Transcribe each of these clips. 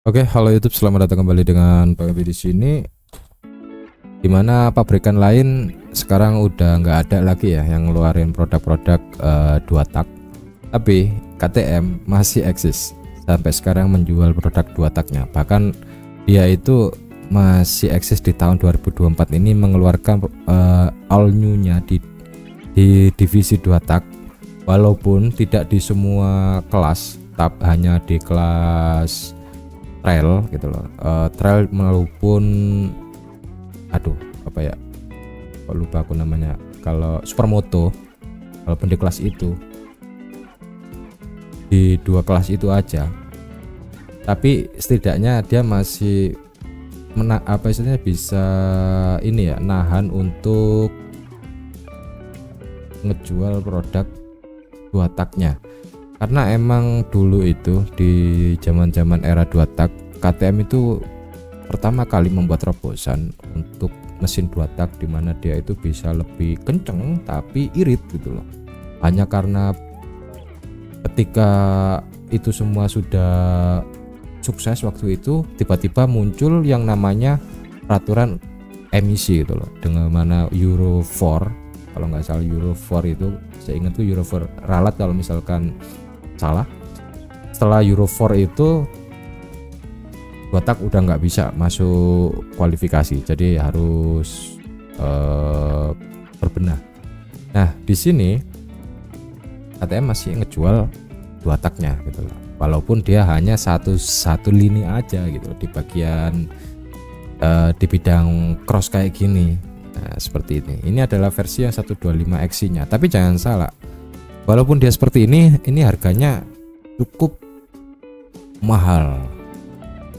Oke, halo YouTube, selamat datang kembali dengan Bang Ebi di sini. Dimana pabrikan lain sekarang udah nggak ada lagi ya yang ngeluarin produk-produk dua tak, tapi KTM masih eksis sampai sekarang menjual produk dua taknya. Bahkan dia itu masih eksis di tahun 2024 ini mengeluarkan all new-nya di divisi dua tak, walaupun tidak di semua kelas, tapi hanya di kelas trail gitu loh. Trail maupun apa ya, kok lupa aku namanya, kalau supermoto, walaupun di kelas itu, di dua kelas itu aja, tapi setidaknya dia masih istilahnya bisa ini ya, nahan untuk ngejual produk dua taknya. Karena emang dulu itu di zaman-zaman era dua tak, KTM itu pertama kali membuat terobosan untuk mesin dua tak, dimana dia itu bisa lebih kenceng tapi irit gitu loh. Hanya karena ketika itu semua sudah sukses waktu itu, tiba-tiba muncul yang namanya peraturan emisi gitu loh, dengan mana Euro 4, kalau nggak salah Euro 4 itu, saya ingat tuh Euro 4 ralat kalau misalkan salah. Setelah Euro 4 itu dua tak udah nggak bisa masuk kualifikasi, jadi harus berbenah. Nah di sini KTM masih ngejual dua taknya gitu loh, walaupun dia hanya satu lini aja gitu loh, di bagian di bidang cross kayak gini. Nah, seperti ini adalah versi yang 125 XC nya, tapi jangan salah, walaupun dia seperti ini harganya cukup mahal,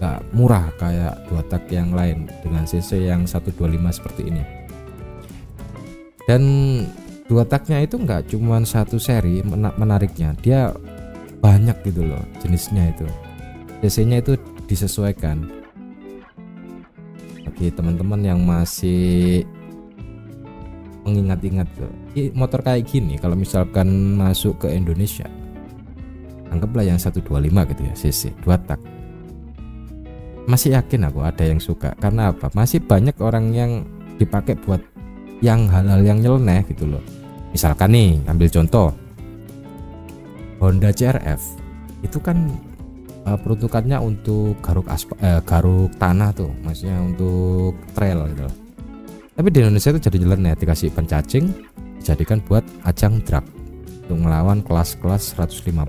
gak murah kayak dua tak yang lain dengan cc yang 125 seperti ini. Dan dua taknya itu nggak cuma satu seri, menariknya dia banyak gitu loh jenisnya, itu cc nya itu disesuaikan. Bagi teman-teman yang masih mengingat-ingat motor kayak gini, kalau misalkan masuk ke Indonesia, anggaplah yang 125 gitu ya, cc dua tak, masih yakin aku ada yang suka. Karena apa? Masih banyak orang yang dipakai buat yang hal-hal yang nyeleneh gitu loh. Misalkan nih, ambil contoh Honda CRF, itu kan peruntukannya untuk garuk tanah tuh, maksudnya untuk trail gitu loh. Tapi di Indonesia itu jadi nyeleneh, dikasih pencacing, dijadikan buat ajang drag untuk melawan kelas-kelas 150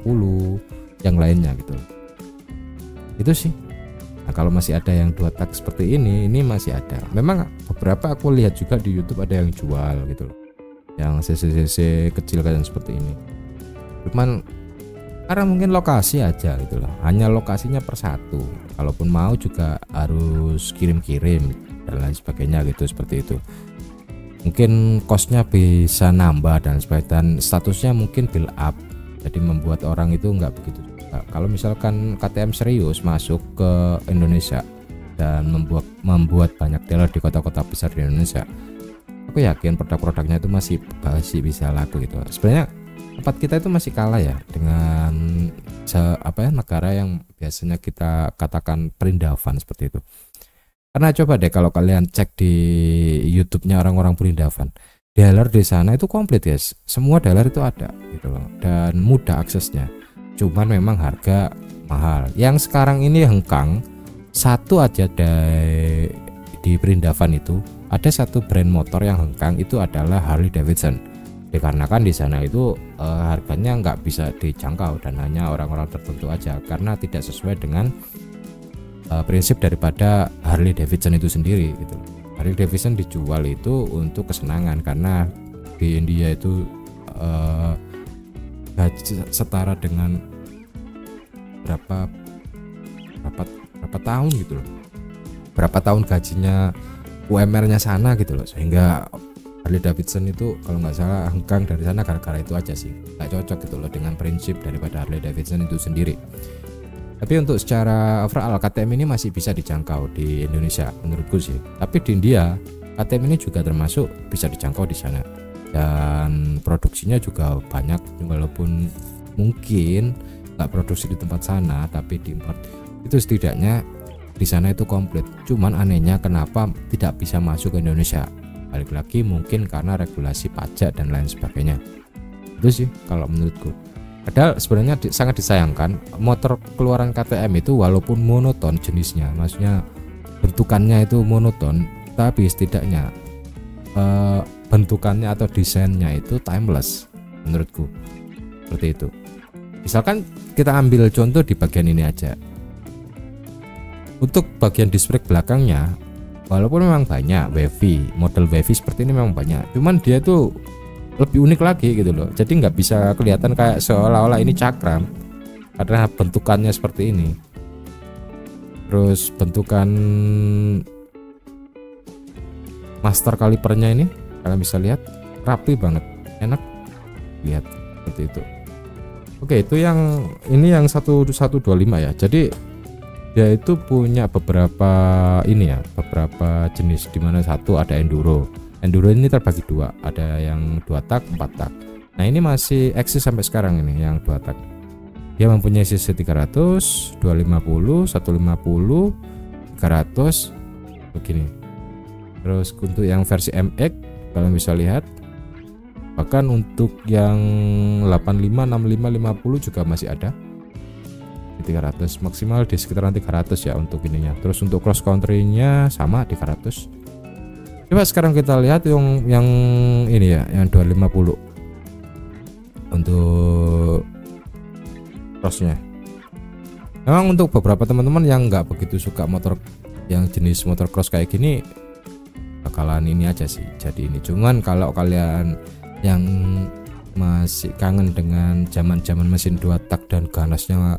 yang lainnya gitu loh. Itu sih. Nah, kalau masih ada yang dua tak seperti ini masih ada. Memang beberapa aku lihat juga di YouTube ada yang jual gitu loh, yang cc kecil kayak seperti ini. Cuman karena mungkin lokasi aja gitu loh, hanya lokasinya per satu, kalaupun mau juga harus kirim-kirim dan lain sebagainya gitu, seperti itu. Mungkin costnya bisa nambah dan sebagainya, dan statusnya mungkin build up, jadi membuat orang itu nggak begitu. Kalau misalkan KTM serius masuk ke Indonesia dan membuat banyak dealer di kota-kota besar di Indonesia, aku yakin produk-produknya itu masih bisa laku gitu. Sebenarnya tempat kita itu masih kalah ya dengan negara yang biasanya kita katakan perindavan seperti itu. Karena coba deh kalau kalian cek di YouTube-nya orang-orang perindavan, dealer di sana itu komplit guys, semua dealer itu ada gitu loh, dan mudah aksesnya. Cuman memang harga mahal. Yang sekarang ini hengkang satu aja di perindavan itu, ada satu brand motor yang hengkang, itu adalah Harley Davidson. Dikarenakan di sana itu harganya nggak bisa dijangkau dan hanya orang-orang tertentu aja, karena tidak sesuai dengan prinsip daripada Harley Davidson itu sendiri gitu. Harley Davidson dijual itu untuk kesenangan, karena di India itu setara dengan berapa tahun gitu loh, berapa tahun gajinya UMR-nya sana gitu loh, sehingga Harley Davidson itu kalau nggak salah hengkang dari sana gara-gara itu aja sih, nggak cocok gitu loh dengan prinsip daripada Harley Davidson itu sendiri. Tapi untuk secara overall KTM ini masih bisa dijangkau di Indonesia menurutku sih, tapi di India KTM ini juga termasuk bisa dijangkau di sana, dan produksinya juga banyak, walaupun mungkin nggak produksi di tempat sana tapi diimpor. itu setidaknya di sana itu komplit. Cuman anehnya kenapa tidak bisa masuk ke Indonesia, balik lagi mungkin karena regulasi pajak dan lain sebagainya. Itu sih kalau menurutku. Padahal sebenarnya sangat disayangkan motor keluaran KTM itu walaupun monoton jenisnya, maksudnya bentukannya itu monoton, tapi setidaknya bentukannya atau desainnya itu timeless menurutku, seperti itu. Misalkan kita ambil contoh di bagian ini aja. Untuk bagian disc brake belakangnya, walaupun memang banyak wavy, model wavy seperti ini memang banyak, cuman dia tuh lebih unik lagi gitu loh. Jadi nggak bisa kelihatan kayak seolah-olah ini cakram karena bentukannya seperti ini. Terus bentukan master kalipernya ini kalian bisa lihat rapi banget, enak lihat seperti itu. Oke, itu yang ini yang 1125 ya. Jadi dia itu punya beberapa ini ya, beberapa jenis, dimana satu ada enduro. Enduro ini terbagi dua, ada yang 2 tak, 4 tak. Nah ini masih eksis sampai sekarang ini yang 2 tak. Dia mempunyai cc 300, 250, 150, 300 begini. Terus untuk yang versi MX kalian bisa lihat, bahkan untuk yang 85, 65, 50 juga masih ada. 300 maksimal di sekitaran 300 ya untuk ininya. Terus untuk cross country-nya sama di 300. Coba sekarang kita lihat yang ini ya, yang 250 untuk crossnya. Memang untuk beberapa teman-teman yang nggak begitu suka motor yang jenis motor cross kayak gini bakalan ini aja sih jadi ini. Cuman kalau kalian yang masih kangen dengan zaman-zaman mesin 2 tak dan ganasnya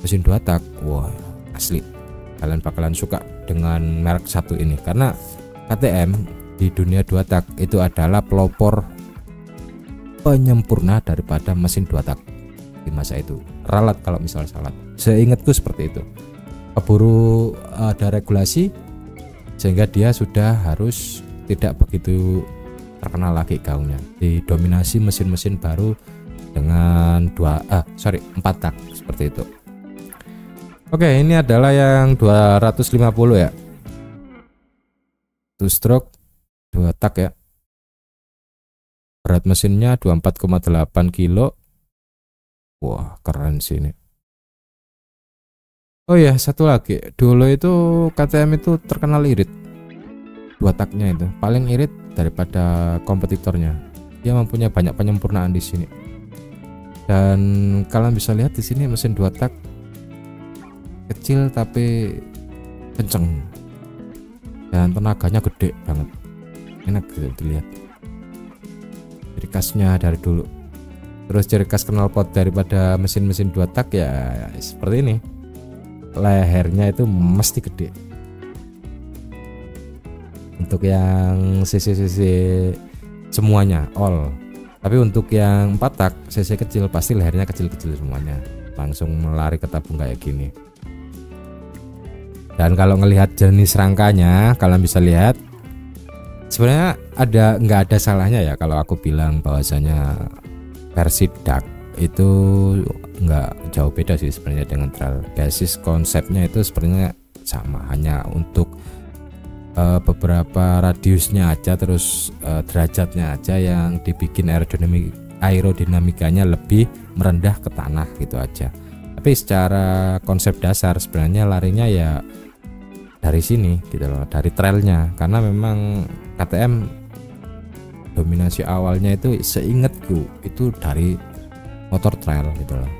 mesin 2 tak, wah asli kalian bakalan suka dengan merek satu ini, karena KTM di dunia 2 tak itu adalah pelopor penyempurna daripada mesin 2 tak di masa itu. Ralat kalau misalnya salah, seingatku seperti itu. Keburu ada regulasi sehingga dia sudah harus tidak begitu terkenal lagi gaungnya, didominasi mesin-mesin baru dengan 4 tak seperti itu. Oke, ini adalah yang 250 ya. 2 stroke 2 tak ya. Berat mesinnya 24,8 kilo. Wah, keren sih ini. Oh ya, satu lagi. Dulu itu KTM itu terkenal irit. 2 taknya itu paling irit daripada kompetitornya. Dia mempunyai banyak penyempurnaan di sini. Dan kalian bisa lihat di sini mesin 2 tak kecil tapi kenceng dan tenaganya gede banget, enak gitu dilihat. Ciri khasnya dari dulu. Terus ciri khas knalpot daripada mesin-mesin 2 tak ya seperti ini, lehernya itu mesti gede. Untuk yang cc semuanya all, tapi untuk yang 4 tak cc kecil pasti lehernya kecil-kecil semuanya, langsung melari ke tabung kayak gini. Dan kalau ngelihat jenis rangkanya, kalian bisa lihat sebenarnya nggak ada salahnya ya kalau aku bilang bahwasanya versi dark itu nggak jauh beda sih sebenarnya dengan trail. Basis konsepnya itu sebenarnya sama, hanya untuk beberapa radiusnya aja, terus derajatnya aja yang dibikin aerodinamikanya lebih merendah ke tanah gitu aja. Tapi secara konsep dasar sebenarnya larinya ya dari sini gitu loh, dari trailnya, karena memang KTM dominasi awalnya itu seingatku itu dari motor trail gitu loh.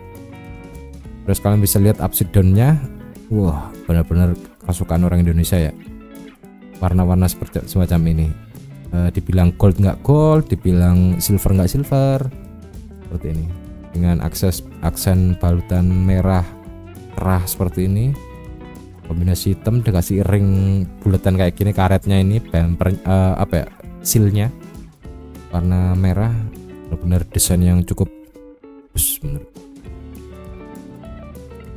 Terus kalian bisa lihat upside down-nya, wah benar-benar kesukaan orang Indonesia ya, warna-warna seperti semacam ini. Dibilang gold nggak gold, dibilang silver nggak silver, seperti ini dengan aksen balutan merah kerah seperti ini, kombinasi hitam dikasih ring bulatan kayak gini, karetnya ini bumper sealnya warna merah, benar-benar desain yang cukup bagus menurut.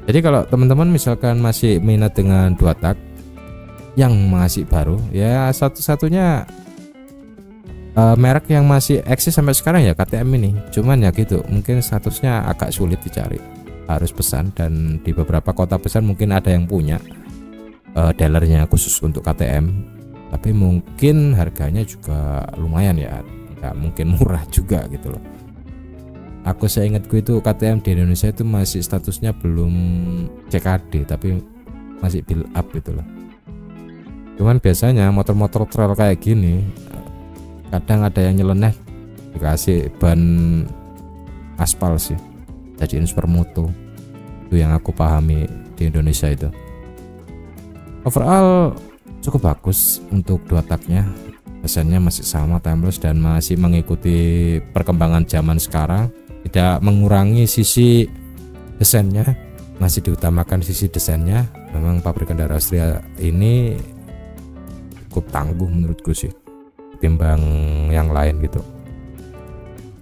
Jadi kalau teman-teman misalkan masih minat dengan 2 tak yang masih baru ya, satu-satunya merek yang masih eksis sampai sekarang ya KTM ini. Cuman ya gitu, mungkin statusnya agak sulit dicari. harus pesan, dan di beberapa kota besar mungkin ada yang punya dealernya khusus untuk KTM, tapi mungkin harganya juga lumayan ya, nggak mungkin murah juga gitu loh. Aku seingatku itu KTM di Indonesia itu masih statusnya belum CKD, tapi masih build up gitu loh. Cuman biasanya motor-motor trail kayak gini kadang ada yang nyeleneh dikasih ban aspal sih, jadiin supermoto. Itu yang aku pahami di Indonesia itu. Overall cukup bagus untuk dua taknya, desainnya masih sama timeless dan masih mengikuti perkembangan zaman sekarang, tidak mengurangi sisi desainnya, masih diutamakan sisi desainnya. Memang pabrik kendaraan Austria ini cukup tangguh menurutku sih ketimbang yang lain gitu.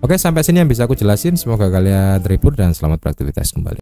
Oke, sampai sini yang bisa aku jelasin, semoga kalian terhibur dan selamat beraktivitas kembali.